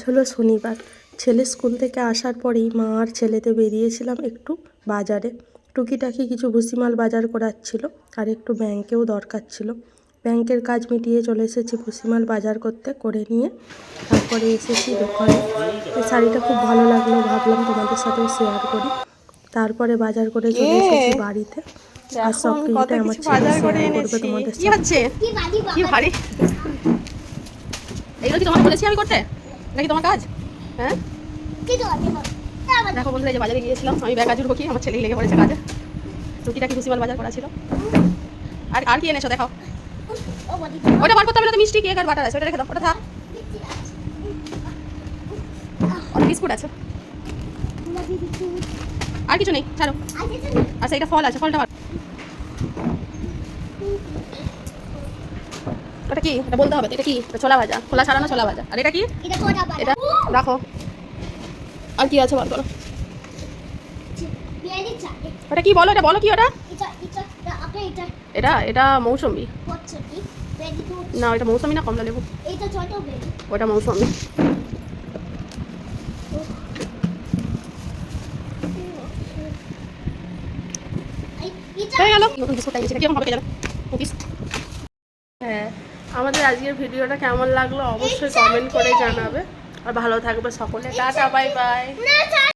হলো শনিবার। ছেলে স্কুল থেকে আসার পরেই মা আর ছেলেতে বেরিয়েছিলাম একটু বাজারে। টুকিটাকি কিছু ভুসিমাল বাজার করার ছিল, আর একটু ব্যাংকেও দরকার ছিল। ব্যাংকের কাজ মিটিয়ে চলে এসেছি ভুসিমাল বাজার করে নিয়ে তারপরে এসেছি দোকানে। এই শাড়িটা খুব ভালো লাগলো, ভাবলাম তোমাদের সাথেও শেয়ার করি। তারপরে বাজার করে চলে এসেছি বাড়িতে, আর সব কিছুটা আমার ছেলে শেয়ার করবে তোমাদের সাথে। কি ভারী এইগুলো কি তোমাকে বলেছি আমি করতে নাকি তোমার কাজ? হ্যাঁ দেখো বন্ধুরা, এই যে বাজারে গিয়েছিলাম আমি, ব্যাগ জুড়বো কি, আমার ছেলেই লেগে পড়েছে কাজে। টুকিটাকি ভুসিমাল বাজার করা ছিল। আর কি এনেছো দেখাও। ওটা বার করতে হবে না, তো মিষ্টি কেক আর বাটার আছে, ওটা রেখে দাও, ওটা থাক। অনেক বিস্কুট আছে, আর কিছু নেই, ছাড়ো। আচ্ছা এটা ফল আছে, ফলটা ওটা কি, এটা বলতে হবে। এটা কি? ছোলা ভাজা, খোলা ছাড়ানো ছোলা ভাজা। আর এটা কি? এটা রাখো। আর কি আছে বল করো। ওটা কি বলো, এটা বলো কি ওটা? এটা এটা মৌসুমী না, এটা মৌসুমী না কমলা লেবু, ওটা মৌসুমী। হয়ে গেল। হ্যাঁ, আমাদের আজকের ভিডিওটা কেমন লাগলো অবশ্যই কমেন্ট করে জানাবে, আর ভালো থাকবে সকলে। Tata, bye bye.